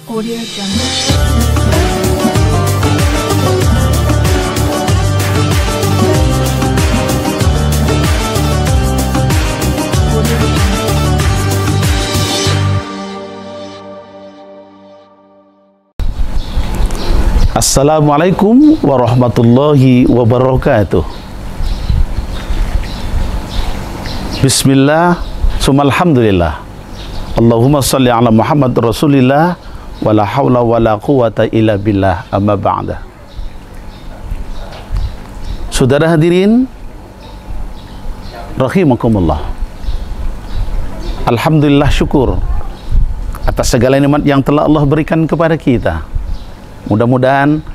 Audio Jungle. Assalamualaikum warahmatullahi wabarakatuh. Bismillah, summalhamdulillah. Allahumma salli ala Muhammad Rasulillah, wala hawla wala quwata illa billah, amma ba'da. Saudara hadirin rahimakumullah, alhamdulillah, syukur atas segala nikmat yang telah Allah berikan kepada kita. Mudah-mudahan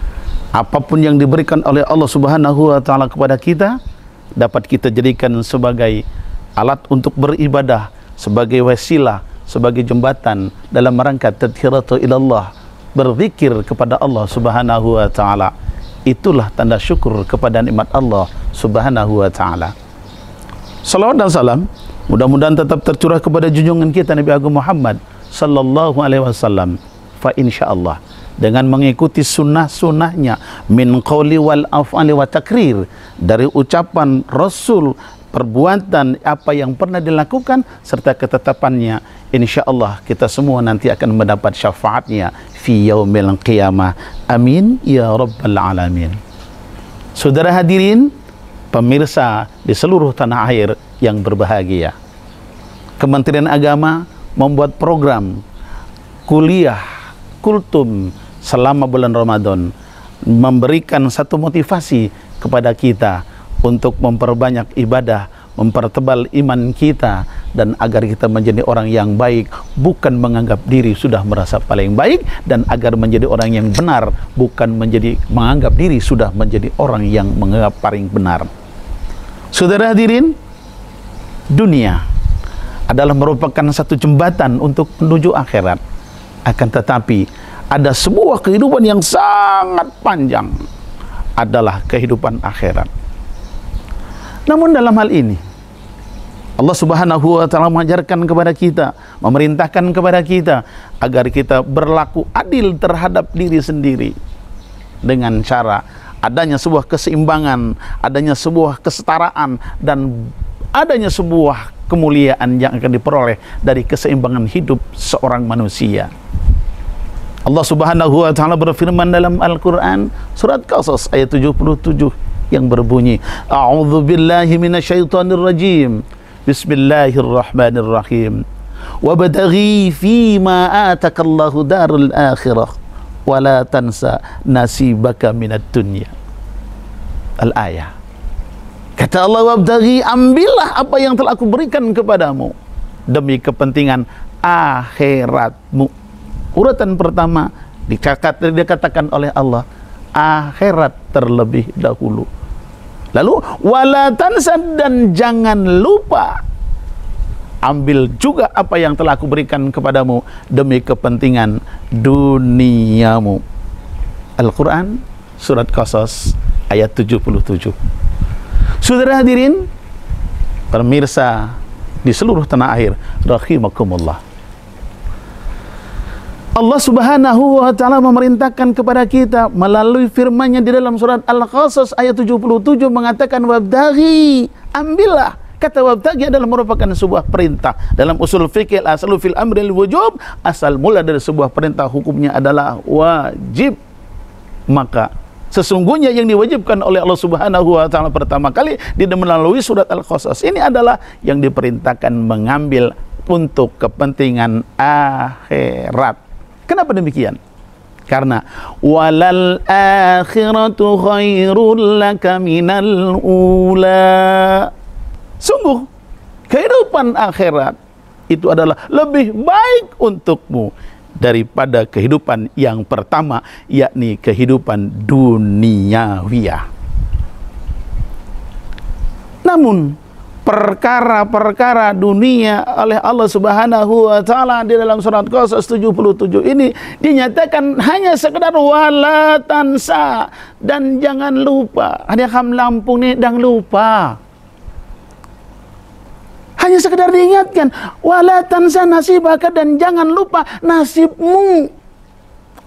apapun yang diberikan oleh Allah Subhanahu wa Ta'ala kepada kita dapat kita jadikan sebagai alat untuk beribadah, sebagai wasilah, sebagai jembatan dalam rangka tadhkiratu ilallah, berzikir kepada Allah Subhanahu wa Ta'ala. Itulah tanda syukur kepada nikmat Allah Subhanahu wa Ta'ala. Salawat dan salam mudah-mudahan tetap tercurah kepada junjungan kita Nabi Agung Muhammad sallallahu alaihi wasallam. Fa insyaallah dengan mengikuti sunnah-sunnahnya min qawli wal af'ali wa takrir, dari ucapan Rasul, perbuatan, apa yang pernah dilakukan serta ketetapannya, insyaallah kita semua nanti akan mendapat syafaatnya fi yaumil qiyamah. Amin ya rabbal alamin. Saudara hadirin, pemirsa di seluruh tanah air yang berbahagia, Kementerian Agama membuat program kuliah kultum selama bulan Ramadan, memberikan satu motivasi kepada kita untuk memperbanyak ibadah, mempertebal iman kita, dan agar kita menjadi orang yang baik, bukan menganggap diri sudah merasa paling baik, dan agar menjadi orang yang benar, bukan menganggap diri sudah menjadi orang yang menganggap paling benar. Saudara hadirin, dunia adalah merupakan satu jembatan untuk menuju akhirat. Akan tetapi ada sebuah kehidupan yang sangat panjang, adalah kehidupan akhirat. Namun dalam hal ini Allah Subhanahu wa Ta'ala mengajarkan kepada kita, memerintahkan kepada kita agar kita berlaku adil terhadap diri sendiri dengan cara adanya sebuah keseimbangan, adanya sebuah kesetaraan, dan adanya sebuah kemuliaan yang akan diperoleh dari keseimbangan hidup seorang manusia. Allah Subhanahu wa Ta'ala berfirman dalam Al-Quran surat Qasas ayat 77 yang berbunyi, A'udzu billahi minasyaitonir rajim, Bismillahirrahmanirrahim, wabtaghi fima atakallahu darul akhirah wala tansa nasibaka minad dunya. Al-ayah. Kata Allah, wabtaghi, ambillah apa yang telah aku berikan kepadamu demi kepentingan akhiratmu. Urutan pertama dikatakan oleh Allah, akhirat terlebih dahulu. Lalu wala tansa, dan jangan lupa ambil juga apa yang telah aku berikan kepadamu demi kepentingan duniamu. Al-Quran surat Qasas ayat 77. Saudara hadirin, pemirsa di seluruh tanah air rahimakumullah, Allah Subhanahu wa Ta'ala memerintahkan kepada kita melalui firman-Nya di dalam surat Al-Qasas ayat 77 mengatakan wabtaghi, ambillah. Kata wabtaghi adalah merupakan sebuah perintah. Dalam usul fikih al-aslu fil amril wujub, asal mula dari sebuah perintah hukumnya adalah wajib. Maka sesungguhnya yang diwajibkan oleh Allah Subhanahu wa Ta'ala pertama kali di melalui surat Al-Qasas ini adalah yang diperintahkan mengambil untuk kepentingan akhirat. Kenapa demikian? Karena walal akhiratu khairul laka minal ula. Sungguh kehidupan akhirat itu adalah lebih baik untukmu daripada kehidupan yang pertama, yakni kehidupan duniawiyah. Namun perkara-perkara dunia oleh Allah Subhanahu wa Ta'ala di dalam surat Qasas 77 ini dinyatakan hanya sekedar wala tansa, dan jangan lupa. Ada kam Lampung nih dang lupa. Hanya sekedar diingatkan, wala tansa nasibaka, dan jangan lupa nasibmu.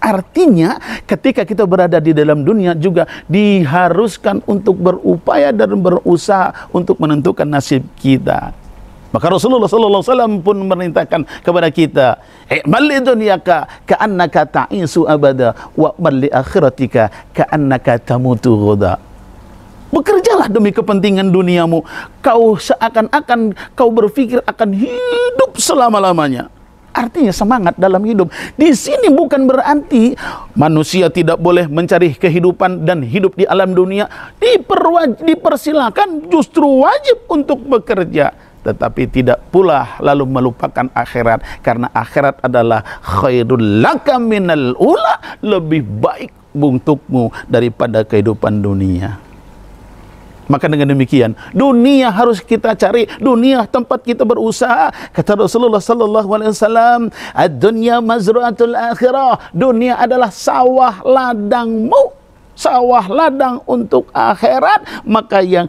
Artinya ketika kita berada di dalam dunia juga diharuskan untuk berupaya dan berusaha untuk menentukan nasib kita. Maka Rasulullah sallallahu alaihi wasallam pun memerintahkan kepada kita, "I'mal li dunyaka ka'annaka ta'isu abada wa amal li akhiratika ka'annaka tamutu ghadan." Bekerjalah demi kepentingan duniamu. Kau seakan-akan kau berpikir akan hidup selama-lamanya. Artinya semangat dalam hidup. Di sini bukan berarti manusia tidak boleh mencari kehidupan dan hidup di alam dunia. Dipersilakan, justru wajib untuk bekerja. Tetapi tidak pula lalu melupakan akhirat. Karena akhirat adalah khairul laka minal ula. Lebih baik untukmu daripada kehidupan dunia. Maka dengan demikian, dunia harus kita cari, dunia tempat kita berusaha. Kata Rasulullah sallallahu alaihi wasallam, "Ad-dunya mazra'atul akhirah." Dunia adalah sawah ladangmu, sawah ladang untuk akhirat. Maka yang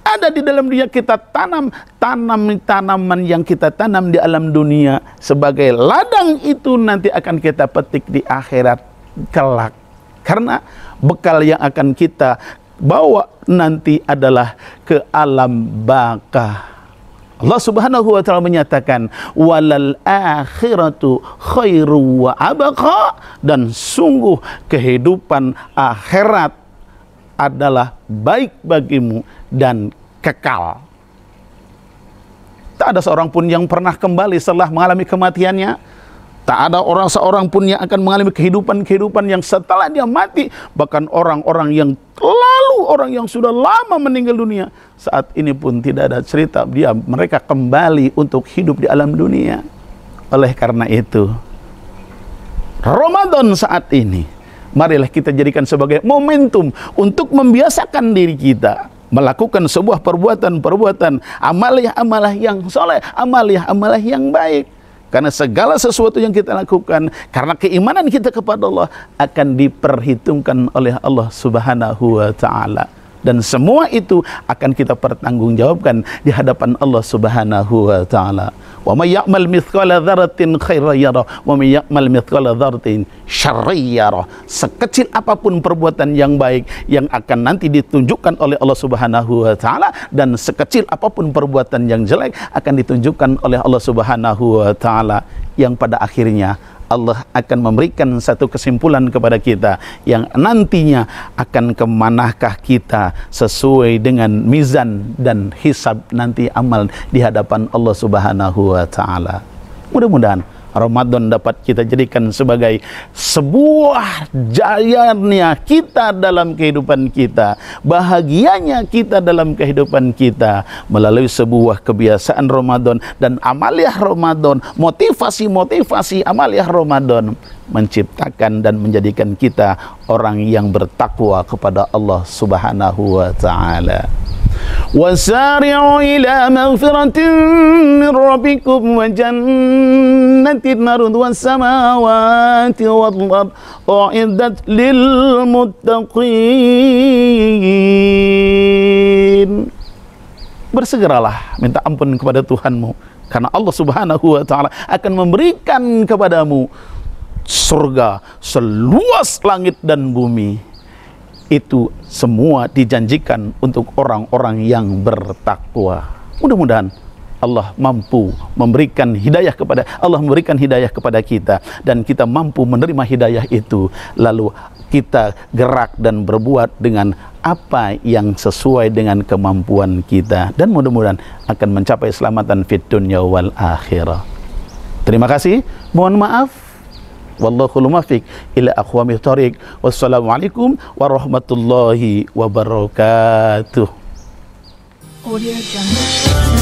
ada di dalam dunia kita tanam tanaman yang kita tanam di alam dunia sebagai ladang itu nanti akan kita petik di akhirat kelak. Karena bekal yang akan kita bawa nanti adalah ke alam baka. Allah Subhanahu wa taala menyatakan, "Walal akhiratu khairu wa abqa." Dan sungguh kehidupan akhirat adalah baik bagimu dan kekal. Tak ada seorang pun yang pernah kembali setelah mengalami kematiannya. Tak ada seorang pun yang akan mengalami kehidupan yang setelah dia mati. Bahkan orang-orang yang lalu, orang yang sudah lama meninggal dunia, saat ini pun tidak ada cerita mereka kembali untuk hidup di alam dunia. Oleh karena itu, Ramadan saat ini, marilah kita jadikan sebagai momentum untuk membiasakan diri kita melakukan sebuah perbuatan-perbuatan, amalah-amalah yang soleh, amalah-amalah yang baik. Karena segala sesuatu yang kita lakukan, karena keimanan kita kepada Allah, akan diperhitungkan oleh Allah Subhanahu wa ta'ala. Dan semua itu akan kita pertanggungjawabkan di hadapan Allah Subhanahu wa ta'ala. Wa may ya'mal mithqala dzarratin khairan yarah wa may ya'mal mithqala dzarratin syarran yarah. Sekecil apapun perbuatan yang baik yang akan nanti ditunjukkan oleh Allah Subhanahu wa taala, dan sekecil apapun perbuatan yang jelek akan ditunjukkan oleh Allah Subhanahu wa taala, yang pada akhirnya Allah akan memberikan satu kesimpulan kepada kita yang nantinya akan kemanakah kita sesuai dengan mizan dan hisab nanti amal di hadapan Allah Subhanahu wa taala. Mudah-mudahan Ramadan dapat kita jadikan sebagai sebuah jayanya kita dalam kehidupan kita, bahagianya kita dalam kehidupan kita melalui sebuah kebiasaan Ramadan dan amaliah Ramadan, motivasi amaliah Ramadan, menciptakan dan menjadikan kita orang yang bertakwa kepada Allah Subhanahu wa taala. Wasari'u ila maghfiratin min rabbikum wa jannatin arduha as-samawati wal ard u'iddat lil muttaqin. Bersegeralah minta ampun kepada Tuhanmu, karena Allah Subhanahu wa taala akan memberikan kepadamu surga seluas langit dan bumi. Itu semua dijanjikan untuk orang-orang yang bertakwa. Mudah-mudahan Allah mampu memberikan hidayah kepada kita, dan kita mampu menerima hidayah itu, lalu kita gerak dan berbuat dengan apa yang sesuai dengan kemampuan kita, dan mudah-mudahan akan mencapai keselamatan fid dunya wal akhirah. Terima kasih, mohon maaf. Wallahul muwaffiq ila aqwamit thoriq. Wassalamualaikum warahmatullahi wabarakatuh. Audio Jungle.